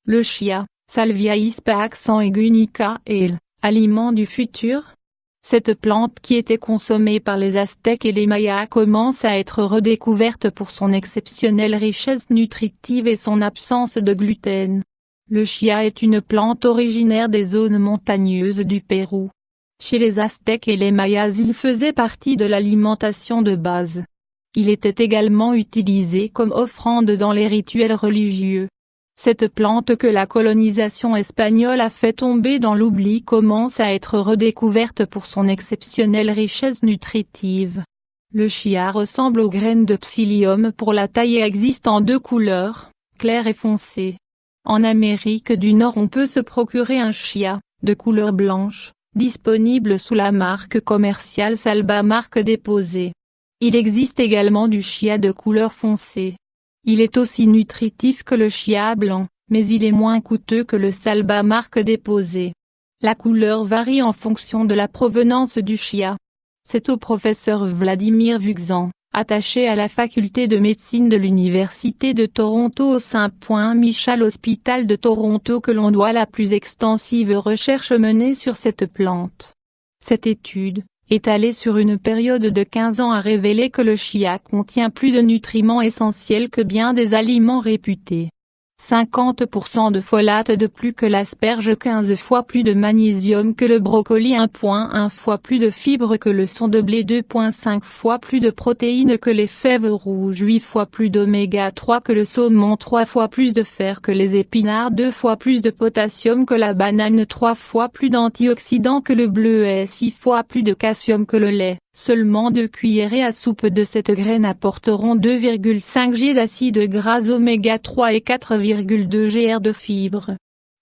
Le chia, Salvia hispana accent aigu nica el, aliment du futur. Cette plante qui était consommée par les Aztèques et les Mayas commence à être redécouverte pour son exceptionnelle richesse nutritive et son absence de gluten. Le chia est une plante originaire des zones montagneuses du Pérou. Chez les Aztèques et les Mayas il faisait partie de l'alimentation de base. Il était également utilisé comme offrande dans les rituels religieux. Cette plante que la colonisation espagnole a fait tomber dans l'oubli commence à être redécouverte pour son exceptionnelle richesse nutritive. Le chia ressemble aux graines de psyllium pour la taille et existe en deux couleurs, claire et foncée. En Amérique du Nord on peut se procurer un chia, de couleur blanche, disponible sous la marque commerciale Salba marque déposée. Il existe également du chia de couleur foncée. Il est aussi nutritif que le chia blanc, mais il est moins coûteux que le Salba marque déposée. La couleur varie en fonction de la provenance du chia. C'est au professeur Vladimir Vuxan, attaché à la faculté de médecine de l'Université de Toronto au Saint-Michel Hospital de Toronto que l'on doit la plus extensive recherche menée sur cette plante. Cette étude, étalée sur une période de 15 ans a révélé que le chia contient plus de nutriments essentiels que bien des aliments réputés. 50% de folate de plus que l'asperge, 15 fois plus de magnésium que le brocoli, 1,1 fois plus de fibres que le son de blé, 2,5 fois plus de protéines que les fèves rouges, 8 fois plus d'oméga 3 que le saumon, 3 fois plus de fer que les épinards, 2 fois plus de potassium que la banane, 3 fois plus d'antioxydants que le bleuet, 6 fois plus de calcium que le lait. Seulement 2 cuillerées à soupe de cette graine apporteront 2,5 g d'acides gras oméga 3 et 4,2 gr de fibres.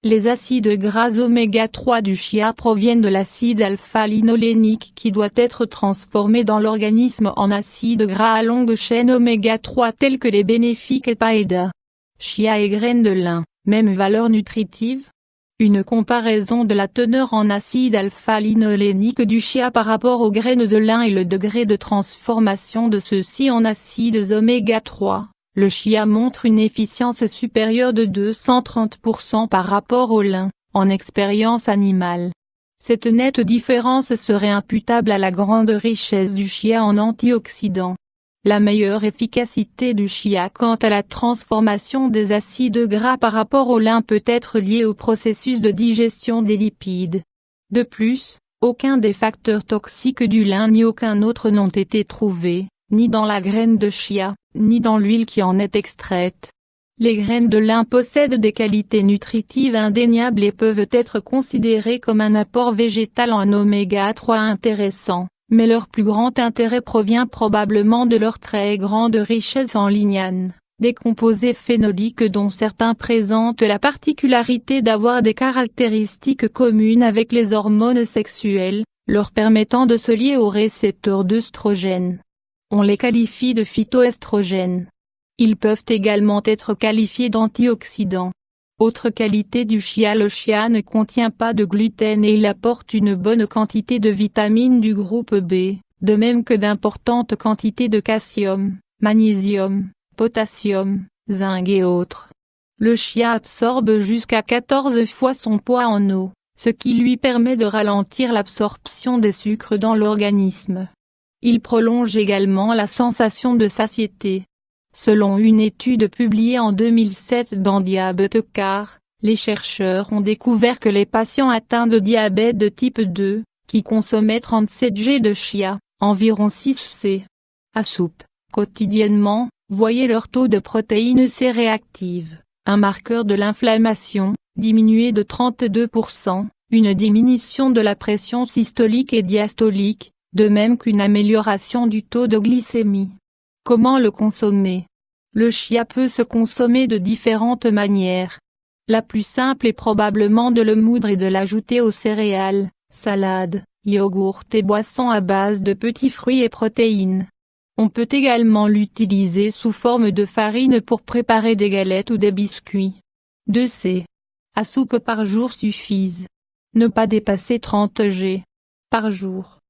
Les acides gras oméga 3 du chia proviennent de l'acide alpha-linolénique qui doit être transformé dans l'organisme en acides gras à longue chaîne oméga 3 tels que les bénéfiques EPA. Chia et graines de lin, même valeur nutritive? Une comparaison de la teneur en acide alpha-linolénique du chia par rapport aux graines de lin et le degré de transformation de ceux-ci en acides oméga 3. Le chia montre une efficience supérieure de 230% par rapport au lin, en expérience animale. Cette nette différence serait imputable à la grande richesse du chia en antioxydants. La meilleure efficacité du chia quant à la transformation des acides gras par rapport au lin peut être liée au processus de digestion des lipides. De plus, aucun des facteurs toxiques du lin ni aucun autre n'ont été trouvés, ni dans la graine de chia, ni dans l'huile qui en est extraite. Les graines de lin possèdent des qualités nutritives indéniables et peuvent être considérées comme un apport végétal en oméga 3 intéressant. Mais leur plus grand intérêt provient probablement de leur très grande richesse en lignanes, des composés phénoliques dont certains présentent la particularité d'avoir des caractéristiques communes avec les hormones sexuelles, leur permettant de se lier aux récepteurs d'œstrogènes. On les qualifie de phytoestrogènes. Ils peuvent également être qualifiés d'antioxydants. Autre qualité du chia, le chia ne contient pas de gluten et il apporte une bonne quantité de vitamines du groupe B, de même que d'importantes quantités de calcium, magnésium, potassium, zinc et autres. Le chia absorbe jusqu'à 14 fois son poids en eau, ce qui lui permet de ralentir l'absorption des sucres dans l'organisme. Il prolonge également la sensation de satiété. Selon une étude publiée en 2007 dans Diabetes, les chercheurs ont découvert que les patients atteints de diabète de type 2, qui consommaient 37 g de chia, environ 6 c. à soupe, quotidiennement, voyaient leur taux de protéines C réactives, un marqueur de l'inflammation, diminué de 32%, une diminution de la pression systolique et diastolique, de même qu'une amélioration du taux de glycémie. Comment le consommer? Le chia peut se consommer de différentes manières. La plus simple est probablement de le moudre et de l'ajouter aux céréales, salades, yogourts et boissons à base de petits fruits et protéines. On peut également l'utiliser sous forme de farine pour préparer des galettes ou des biscuits. 2 c. à soupe par jour suffisent. Ne pas dépasser 30 g par jour.